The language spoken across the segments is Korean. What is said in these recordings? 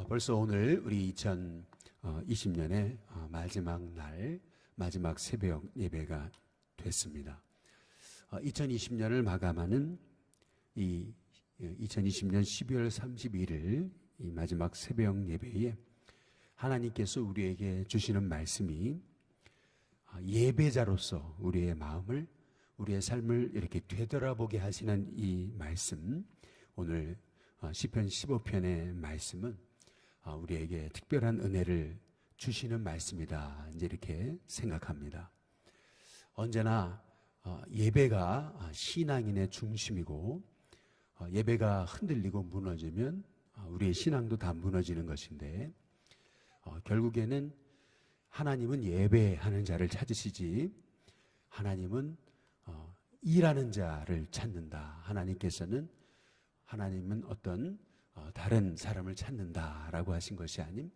벌써 오늘 우리 2020년의 마지막 날, 마지막 새벽 예배가 됐습니다. 2020년을 마감하는 이 2020년 12월 31일 이 마지막 새벽 예배에 하나님께서 우리에게 주시는 말씀이 예배자로서 우리의 마음을, 우리의 삶을 이렇게 되돌아보게 하시는 이 말씀, 오늘 시편 15편의 말씀은 우리에게 특별한 은혜를 주시는 말씀이다, 이제 이렇게 생각합니다. 언제나 예배가 신앙인의 중심이고, 예배가 흔들리고 무너지면 우리의 신앙도 다 무너지는 것인데, 결국에는 하나님은 예배하는 자를 찾으시지, 하나님은 일하는 자를 찾는다. 하나님은 어떤 다른 사람을 찾는다라고 하신 것이 아님,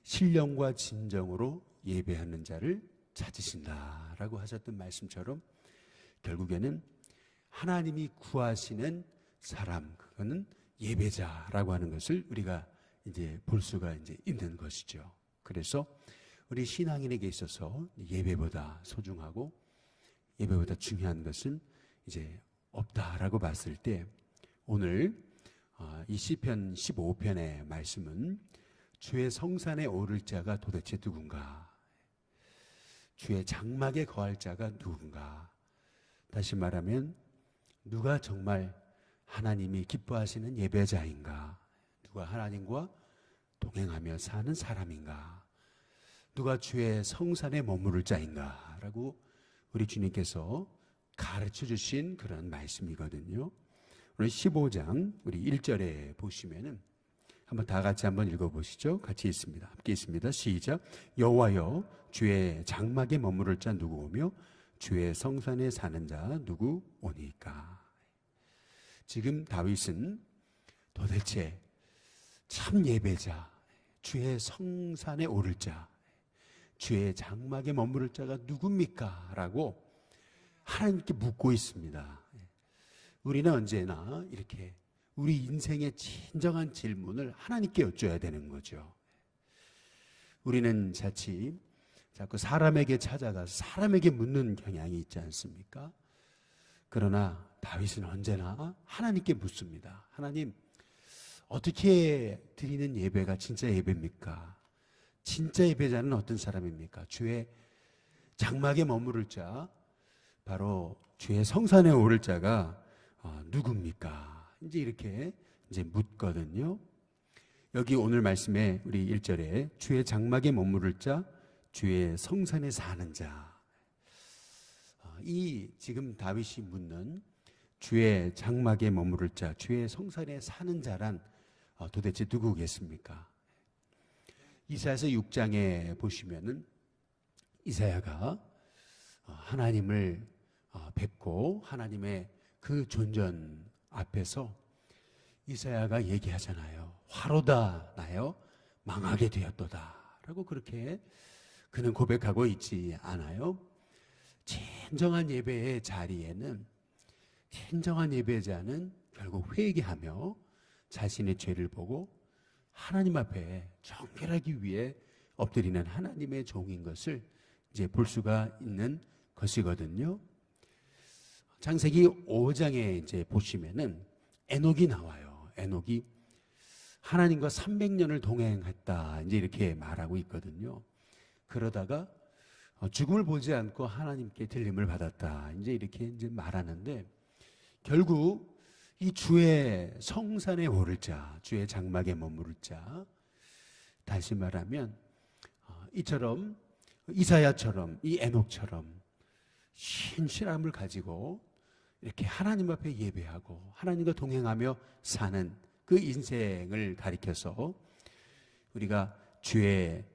신령과 진정으로 예배하는 자를 찾으신다라고 하셨던 말씀처럼 결국에는 하나님이 구하시는 사람, 그거는 예배자라고 하는 것을 우리가 이제 볼 수가 이제 있는 것이죠. 그래서 우리 신앙인에게 있어서 예배보다 소중하고 예배보다 중요한 것은 이제 없다라고 봤을 때, 오늘 이 시편 15편의 말씀은 주의 성산에 오를 자가 도대체 누군가, 주의 장막에 거할 자가 누군가, 다시 말하면 누가 정말 하나님이 기뻐하시는 예배자인가, 누가 하나님과 동행하며 사는 사람인가, 누가 주의 성산에 머무를 자인가 라고 우리 주님께서 가르쳐 주신 그런 말씀이거든요. 오늘 15장 우리 1절에 보시면은 한번 다 같이 한번 읽어보시죠. 같이 있습니다. 함께 있습니다. 시작. 여호와여, 주의 장막에 머무를 자 누구오며 주의 성산에 사는 자 누구오니까. 지금 다윗은 도대체 참 예배자, 주의 성산에 오를 자, 주의 장막에 머무를 자가 누굽니까? 라고 하나님께 묻고 있습니다. 우리는 언제나 이렇게 우리 인생의 진정한 질문을 하나님께 여쭤야 되는 거죠. 우리는 자꾸 사람에게 찾아가서 사람에게 묻는 경향이 있지 않습니까? 그러나 다윗은 언제나 하나님께 묻습니다. 하나님, 어떻게 드리는 예배가 진짜 예배입니까? 진짜 예배자는 어떤 사람입니까? 주의 장막에 머무를 자, 바로 주의 성산에 오를 자가 누굽니까? 이제 이렇게 묻거든요. 여기 오늘 말씀에 우리 1절에 주의 장막에 머무를 자, 주의 성산에 사는 자. 이 지금 다윗이 묻는 주의 장막에 머무를 자, 주의 성산에 사는 자란 도대체 누구겠습니까? 이사야서 6장에 보시면은 이사야가 하나님을 뵙고 하나님의 그 존전 앞에서 이사야가 얘기하잖아요. 화로다 나여 망하게 되었도다 라고 그렇게 그는 고백하고 있지 않아요? 진정한 예배의 자리에는, 진정한 예배자는 결국 회개하며 자신의 죄를 보고 하나님 앞에 정결하기 위해 엎드리는 하나님의 종인 것을 이제 볼 수가 있는 것이거든요. 창세기 5장에 이제 보시면은 에녹이 나와요. 에녹이 하나님과 300년을 동행했다, 이제 이렇게 말하고 있거든요. 그러다가 죽음을 보지 않고 하나님께 들림을 받았다, 이제 이렇게 이제 말하는데, 결국 이 주의 성산에 오를 자, 주의 장막에 머무를 자, 다시 말하면 이처럼 이사야처럼 이 에녹처럼 신실함을 가지고 이렇게 하나님 앞에 예배하고 하나님과 동행하며 사는 그 인생을 가리켜서 우리가 주의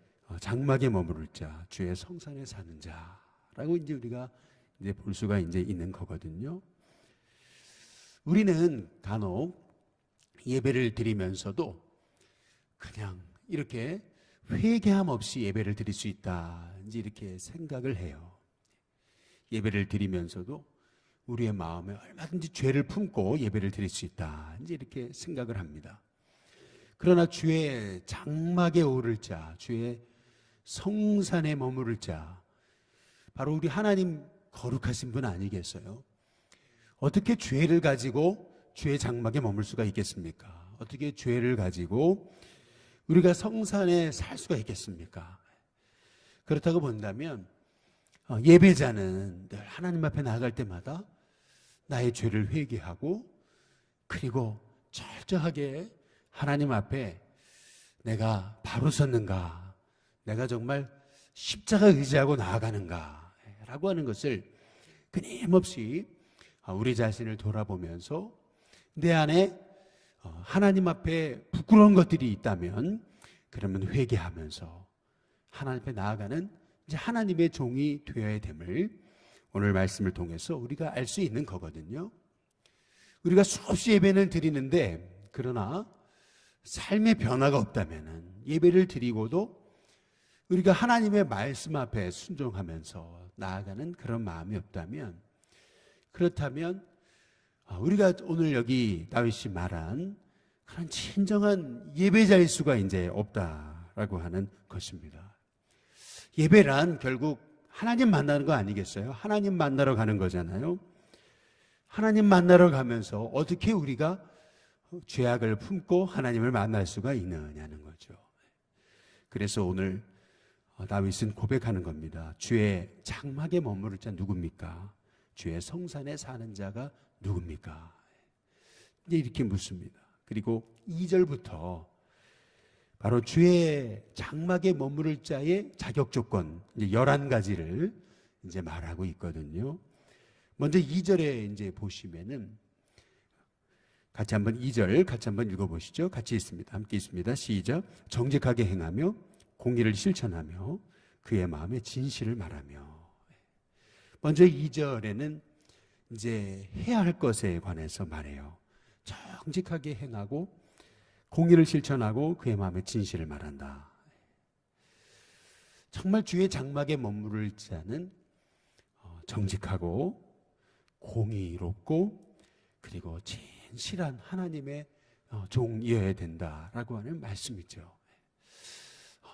장막에 머무를 자, 주의 성산에 사는 자라고 이제 우리가 이제 볼 수가 이제 있는 거거든요. 우리는 간혹 예배를 드리면서도 그냥 이렇게 회개함 없이 예배를 드릴 수 있다, 이제 이렇게 생각을 해요. 예배를 드리면서도 우리의 마음에 얼마든지 죄를 품고 예배를 드릴 수 있다, 이제 이렇게 생각을 합니다. 그러나 주의 장막에 오를 자, 주의 성산에 머무를 자, 바로 우리 하나님 거룩하신 분 아니겠어요? 어떻게 죄를 가지고 주의 장막에 머물 수가 있겠습니까? 어떻게 죄를 가지고 우리가 성산에 살 수가 있겠습니까? 그렇다고 본다면 예배자는 늘 하나님 앞에 나아갈 때마다 나의 죄를 회개하고 그리고 철저하게 하나님 앞에 내가 바로 섰는가, 내가 정말 십자가 의지하고 나아가는가 라고 하는 것을 끊임없이 우리 자신을 돌아보면서 내 안에 하나님 앞에 부끄러운 것들이 있다면 그러면 회개하면서 하나님 앞에 나아가는 이제 하나님의 종이 되어야 됨을 오늘 말씀을 통해서 우리가 알 수 있는 거거든요. 우리가 수없이 예배를 드리는데 그러나 삶의 변화가 없다면 예배를 드리고도 우리가 하나님의 말씀 앞에 순종하면서 나아가는 그런 마음이 없다면, 그렇다면 우리가 오늘 여기 다윗이 말한 그런 진정한 예배자일 수가 이제 없다라고 하는 것입니다. 예배란 결국 하나님 만나는 거 아니겠어요? 하나님 만나러 가는 거잖아요. 하나님 만나러 가면서 어떻게 우리가 죄악을 품고 하나님을 만날 수가 있느냐는 거죠. 그래서 오늘 다윗은 고백하는 겁니다. 주의 장막에 머무를 자 누굽니까? 주의 성산에 사는 자가 누굽니까? 이제 이렇게 묻습니다. 그리고 2절부터 바로 주의 장막에 머무를 자의 자격 조건 이제 11가지를 이제 말하고 있거든요. 먼저 2절에 이제 보시면은 같이 한번 2절 같이 한번 읽어보시죠. 같이 있습니다. 함께 있습니다. 시작. 정직하게 행하며 공의를 실천하며 그의 마음에 진실을 말하며. 먼저 2절에는 이제 해야 할 것에 관해서 말해요. 정직하게 행하고 공의를 실천하고 그의 마음에 진실을 말한다. 정말 주의 장막에 머무를 자는 정직하고 공의롭고 그리고 진실한 하나님의 종이어야 된다라고 하는 말씀이죠.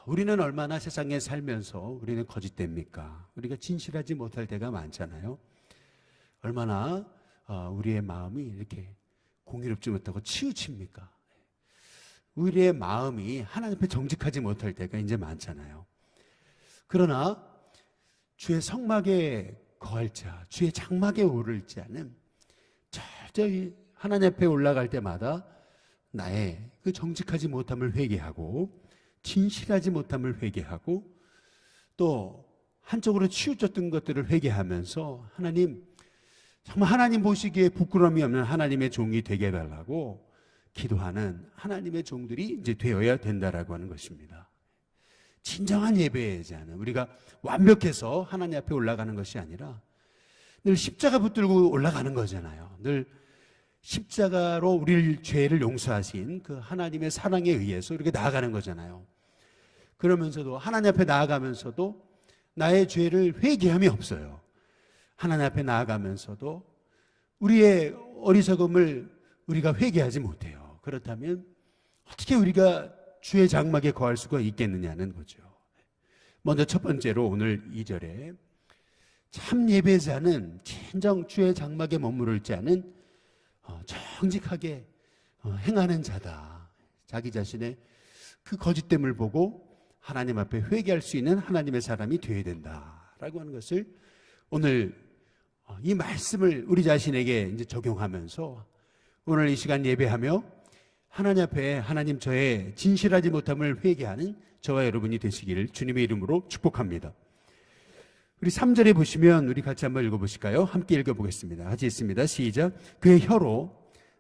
우리는 얼마나 세상에 살면서 우리는 거짓됩니까? 우리가 진실하지 못할 때가 많잖아요. 얼마나 우리의 마음이 이렇게 공의롭지 못하고 치우칩니까? 우리의 마음이 하나님 앞에 정직하지 못할 때가 이제 많잖아요. 그러나 주의 성막에 거할 자, 주의 장막에 오를 자는 철저히 하나님 앞에 올라갈 때마다 나의 그 정직하지 못함을 회개하고 진실하지 못함을 회개하고 또 한쪽으로 치우쳤던 것들을 회개하면서 하나님, 정말 하나님 보시기에 부끄러움이 없는 하나님의 종이 되게 해달라고 기도하는 하나님의 종들이 이제 되어야 된다라고 하는 것입니다. 진정한 예배자는 우리가 완벽해서 하나님 앞에 올라가는 것이 아니라 늘 십자가 붙들고 올라가는 거잖아요. 늘 십자가로 우리를 죄를 용서하신 그 하나님의 사랑에 의해서 이렇게 나아가는 거잖아요. 그러면서도 하나님 앞에 나아가면서도 나의 죄를 회개함이 없어요. 하나님 앞에 나아가면서도 우리의 어리석음을 우리가 회개하지 못해요. 그렇다면 어떻게 우리가 주의 장막에 거할 수가 있겠느냐는 거죠. 먼저 첫 번째로 오늘 2절에 참 예배자는 진정 주의 장막에 머무를 자는 정직하게 행하는 자다. 자기 자신의 그 거짓됨을 보고 하나님 앞에 회개할 수 있는 하나님의 사람이 되어야 된다라고 하는 것을 오늘 이 말씀을 우리 자신에게 이제 적용하면서 오늘 이 시간 예배하며 하나님 앞에 하나님 저의 진실하지 못함을 회개하는 저와 여러분이 되시기를 주님의 이름으로 축복합니다. 우리 3절에 보시면 우리 같이 한번 읽어보실까요? 함께 읽어보겠습니다. 같이 있습니다. 시작. 그의 혀로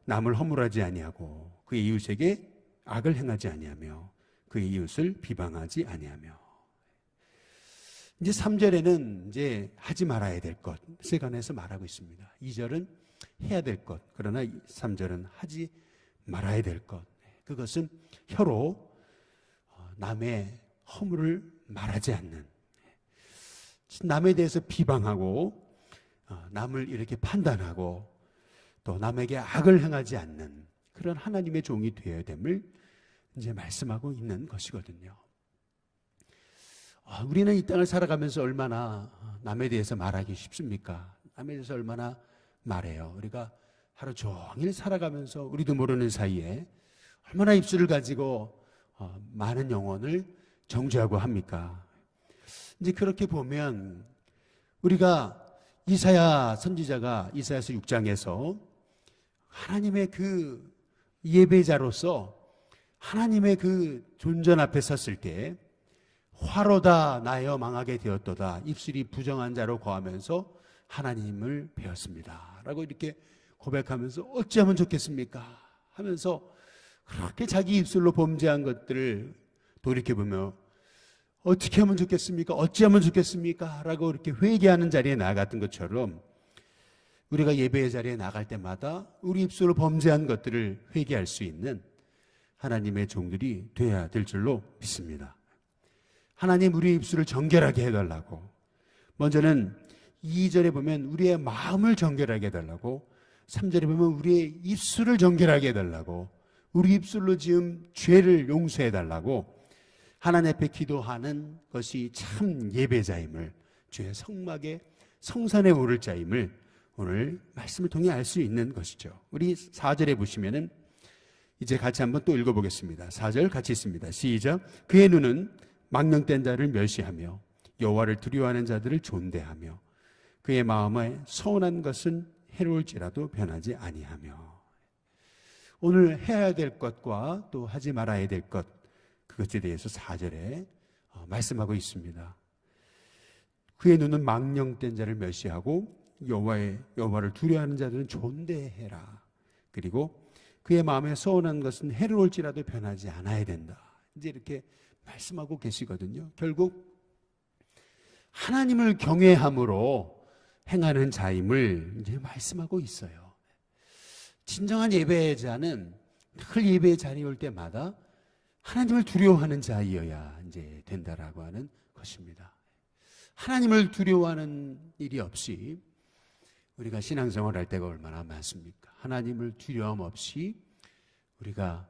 남을 허물하지 아니하고 그의 이웃에게 악을 행하지 아니하며 그의 이웃을 비방하지 아니하며. 이제 3절에는 이제 하지 말아야 될 것에 관해서 말하고 있습니다. 2절은 해야 될 것, 그러나 3절은 하지 말아야 될 것. 그것은 혀로 남의 허물을 말하지 않는, 남에 대해서 비방하고 남을 이렇게 판단하고 또 남에게 악을 행하지 않는 그런 하나님의 종이 되어야 됨을 이제 말씀하고 있는 것이거든요. 우리는 이 땅을 살아가면서 얼마나 남에 대해서 말하기 쉽습니까? 남에 대해서 얼마나 말해요. 우리가 하루 종일 살아가면서 우리도 모르는 사이에 얼마나 입술을 가지고 많은 영혼을 정죄하고 합니까? 이제 그렇게 보면 우리가 이사야 선지자가 이사야서 6장에서 하나님의 그 예배자로서 하나님의 그 존전 앞에 섰을 때 화로다 나여 망하게 되었도다 입술이 부정한 자로 거하면서 하나님을 배웠습니다 라고 이렇게 고백하면서 어찌하면 좋겠습니까 하면서 그렇게 자기 입술로 범죄한 것들을 돌이켜보며 어떻게 하면 좋겠습니까? 어찌하면 좋겠습니까? 라고 이렇게 회개하는 자리에 나아갔던 것처럼 우리가 예배의 자리에 나갈 때마다 우리 입술로 범죄한 것들을 회개할 수 있는 하나님의 종들이 되어야 될 줄로 믿습니다. 하나님 우리 입술을 정결하게 해달라고, 먼저는 2절에 보면 우리의 마음을 정결하게 해달라고, 3절에 보면 우리의 입술을 정결하게 해달라고, 우리 입술로 지은 죄를 용서해달라고 하나님 앞에 기도하는 것이 참 예배자임을, 주의 성막에 성산에 오를 자임을 오늘 말씀을 통해 알 수 있는 것이죠. 우리 4절에 보시면은 이제 같이 한번 또 읽어보겠습니다. 4절 같이 있습니다. 시작. 그의 눈은 망령된 자를 멸시하며 여호와를 두려워하는 자들을 존대하며 그의 마음에 서운한 것은 해로울지라도 변하지 아니하며. 오늘 해야 될 것과 또 하지 말아야 될 것, 그것에 대해서 4절에 말씀하고 있습니다. 그의 눈은 망령된 자를 멸시하고 여호와를 두려워하는 자들은 존대해라. 그리고 그의 마음에 서운한 것은 해로울지라도 변하지 않아야 된다. 이제 이렇게 말씀하고 계시거든요. 결국 하나님을 경외함으로 행하는 자임을 이제 말씀하고 있어요. 진정한 예배자는 늘 예배의 자리에 올 때마다 하나님을 두려워하는 자이어야 이제 된다라고 하는 것입니다. 하나님을 두려워하는 일이 없이 우리가 신앙생활 할 때가 얼마나 많습니까? 하나님을 두려움 없이 우리가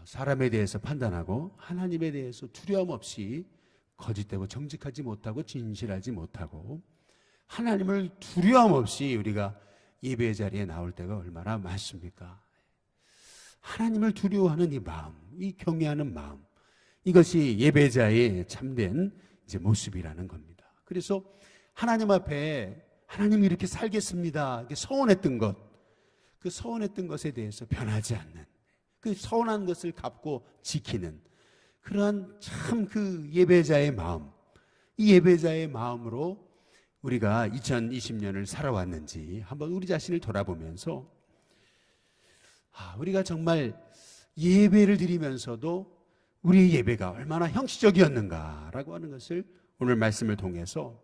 사람에 대해서 판단하고 하나님에 대해서 두려움 없이 거짓되고 정직하지 못하고 진실하지 못하고 하나님을 두려움 없이 우리가 예배의 자리에 나올 때가 얼마나 많습니까? 하나님을 두려워하는 이 마음, 이 경외하는 마음, 이것이 예배자의 참된 이제 모습이라는 겁니다. 그래서 하나님 앞에 하나님이 이렇게 살겠습니다, 이렇게 서원했던 것, 그 서원했던 것에 대해서 변하지 않는, 그 서원한 것을 갚고 지키는 그러한 참 그 예배자의 마음, 이 예배자의 마음으로 우리가 2020년을 살아왔는지 한번 우리 자신을 돌아보면서 우리가 정말 예배를 드리면서도 우리의 예배가 얼마나 형식적이었는가라고 하는 것을 오늘 말씀을 통해서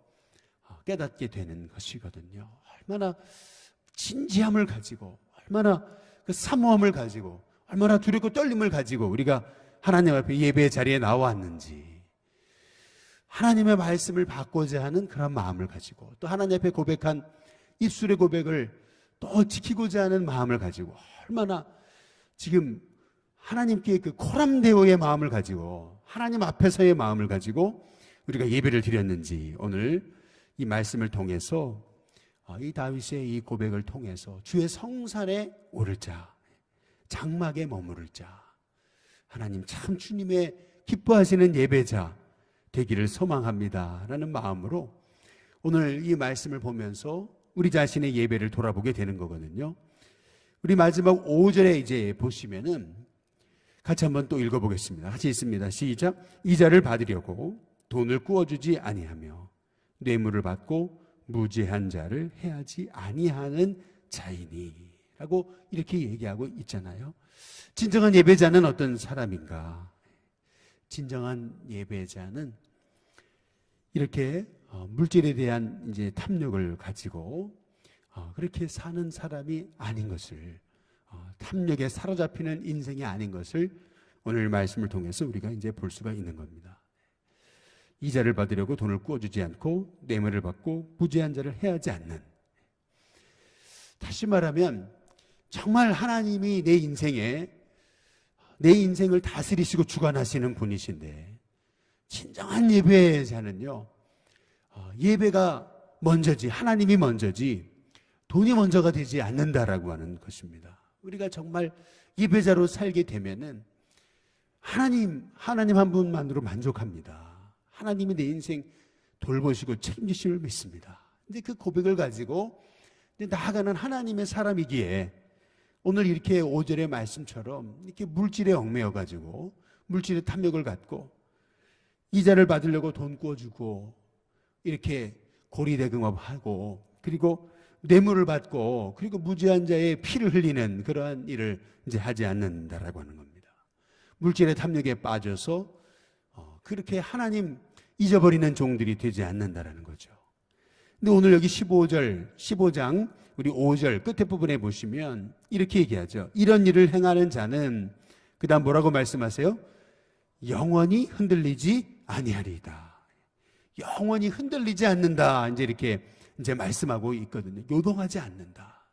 깨닫게 되는 것이거든요. 얼마나 진지함을 가지고, 얼마나 그 사모함을 가지고, 얼마나 두렵고 떨림을 가지고 우리가 하나님 앞에 예배의 자리에 나왔는지, 하나님의 말씀을 받고자 하는 그런 마음을 가지고, 또 하나님 앞에 고백한 입술의 고백을 또 지키고자 하는 마음을 가지고, 얼마나 지금 하나님께 그 코람데오의 마음을 가지고, 하나님 앞에서의 마음을 가지고 우리가 예배를 드렸는지 오늘 이 말씀을 통해서, 이 다윗의 이 고백을 통해서 주의 성산에 오를 자, 장막에 머무를 자, 하나님 참 주님의 기뻐하시는 예배자 되기를 소망합니다 라는 마음으로 오늘 이 말씀을 보면서 우리 자신의 예배를 돌아보게 되는 거거든요. 우리 마지막 5절에 이제 보시면은 같이 한번 또 읽어보겠습니다. 같이 있습니다. 시작. 이자를 받으려고 돈을 꾸어주지 아니하며 뇌물을 받고 무죄한 자를 해하지 아니하는 자이니 라고 이렇게 얘기하고 있잖아요. 진정한 예배자는 어떤 사람인가? 진정한 예배자는 이렇게 물질에 대한 이제 탐욕을 가지고 그렇게 사는 사람이 아닌 것을, 탐욕에 사로잡히는 인생이 아닌 것을 오늘 말씀을 통해서 우리가 이제 볼 수가 있는 겁니다. 이자를 받으려고 돈을 꾸어주지 않고 뇌물을 받고 무죄한 자를 해하지 않는, 다시 말하면 정말 하나님이 내 인생에 내 인생을 다스리시고 주관하시는 분이신데, 진정한 예배자는요, 예배가 먼저지, 하나님이 먼저지 돈이 먼저가 되지 않는다라고 하는 것입니다. 우리가 정말 예배자로 살게 되면은 하나님 한 분만으로 만족합니다. 하나님이 내 인생 돌보시고 책임지심을 믿습니다. 근데 그 고백을 가지고 나아가는 하나님의 사람이기에 오늘 이렇게 5절의 말씀처럼 이렇게 물질에 얽매여 가지고 물질의 탐욕을 갖고 이자를 받으려고 돈 꾸어주고 이렇게 고리대금업하고 그리고 뇌물을 받고 그리고 무지한 자의 피를 흘리는 그러한 일을 이제 하지 않는다라고 하는 겁니다. 물질의 탐욕에 빠져서 그렇게 하나님 잊어버리는 종들이 되지 않는다라는 거죠. 근데 오늘 여기 15장 우리 5절 끝에 부분에 보시면 이렇게 얘기하죠. 이런 일을 행하는 자는 그 다음 뭐라고 말씀하세요? 영원히 흔들리지 아니하리이다. 영원히 흔들리지 않는다. 이제 이렇게 말씀하고 있거든요. 요동하지 않는다.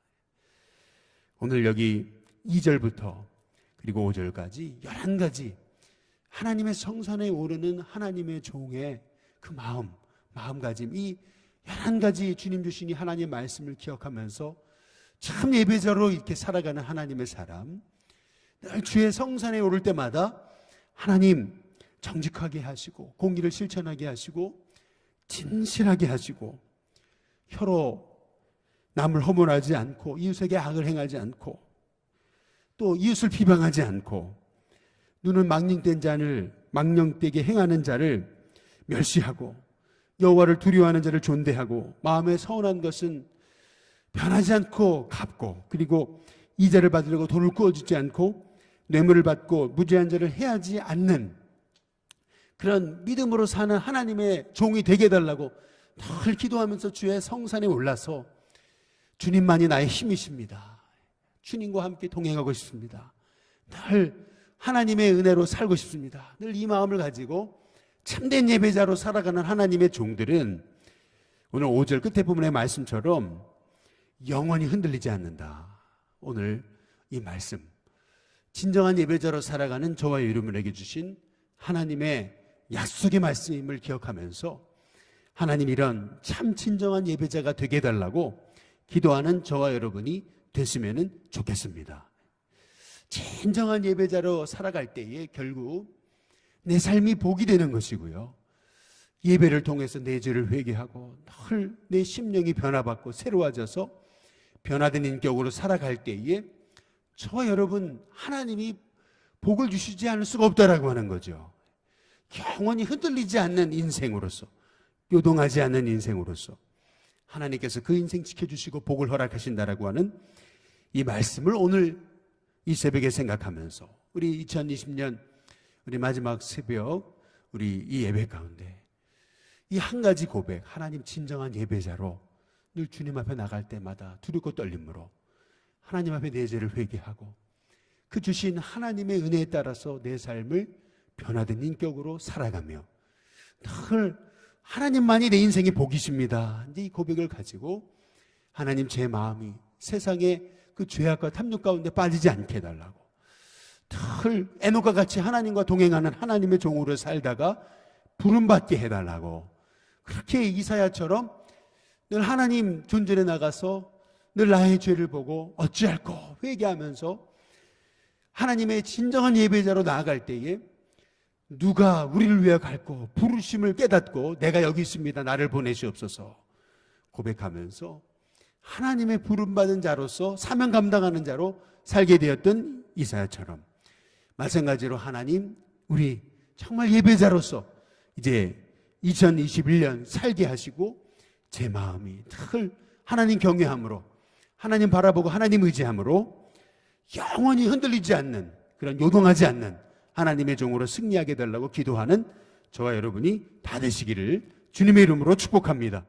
오늘 여기 2절부터 그리고 5절까지 11가지 하나님의 성산에 오르는 하나님의 종의 그 마음가짐, 이 11가지 주님 주신 이 하나님의 말씀을 기억하면서 참 예배자로 이렇게 살아가는 하나님의 사람, 늘 주의 성산에 오를 때마다 하나님 정직하게 하시고 공의를 실천하게 하시고 진실하게 하시고 혀로 남을 허물하지 않고 이웃에게 악을 행하지 않고 또 이웃을 비방하지 않고 눈은 망령되게 행하는 자를 멸시하고 여호와를 두려워하는 자를 존대하고 마음에 서운한 것은 변하지 않고 갚고 그리고 이자를 받으려고 돈을 꾸어주지 않고 뇌물을 받고 무죄한 자를 해하지 않는 그런 믿음으로 사는 하나님의 종이 되게 해달라고 늘 기도하면서 주의 성산에 올라서 주님만이 나의 힘이십니다. 주님과 함께 동행하고 싶습니다. 늘 하나님의 은혜로 살고 싶습니다. 늘 이 마음을 가지고 참된 예배자로 살아가는 하나님의 종들은 오늘 5절 끝에 부분의 말씀처럼 영원히 흔들리지 않는다. 오늘 이 말씀, 진정한 예배자로 살아가는 저와 여러분에게 주신 하나님의 약속의 말씀임을 기억하면서 하나님 이런 참 진정한 예배자가 되게 해달라고 기도하는 저와 여러분이 됐으면 좋겠습니다. 진정한 예배자로 살아갈 때에 결국 내 삶이 복이 되는 것이고요. 예배를 통해서 내 죄를 회개하고 늘 내 심령이 변화받고 새로워져서 변화된 인격으로 살아갈 때에 저와 여러분 하나님이 복을 주시지 않을 수가 없다라고 하는 거죠. 영원히 흔들리지 않는 인생으로서, 요동하지 않는 인생으로서 하나님께서 그 인생 지켜주시고 복을 허락하신다라고 하는 이 말씀을 오늘 이 새벽에 생각하면서 우리 2020년 우리 마지막 새벽 우리 이 예배 가운데 이 한 가지 고백, 하나님 진정한 예배자로 늘 주님 앞에 나갈 때마다 두렵고 떨림으로 하나님 앞에 내 죄를 회개하고 그 주신 하나님의 은혜에 따라서 내 삶을 변화된 인격으로 살아가며 늘 하나님만이 내 인생의 복이십니다. 이제 이 고백을 가지고 하나님 제 마음이 세상에 그 죄악과 탐욕 가운데 빠지지 않게 해달라고 늘 에녹과 같이 하나님과 동행하는 하나님의 종으로 살다가 부름받게 해달라고 그렇게 이사야처럼 늘 하나님 존전에 나가서 늘 나의 죄를 보고 어찌할꼬 회개하면서 하나님의 진정한 예배자로 나아갈 때에 누가 우리를 위하여 갈고 부르심을 깨닫고 내가 여기 있습니다. 나를 보내시옵소서 고백하면서 하나님의 부름받은 자로서 사명 감당하는 자로 살게 되었던 이사야처럼 마찬가지로 하나님 우리 정말 예배자로서 이제 2021년 살게 하시고 제 마음이 늘 하나님 경외함으로 하나님 바라보고 하나님 의지함으로 영원히 흔들리지 않는 그런 요동하지 않는 하나님의 종으로 승리하게 해달라고 기도하는 저와 여러분이 다 되시기를 주님의 이름으로 축복합니다.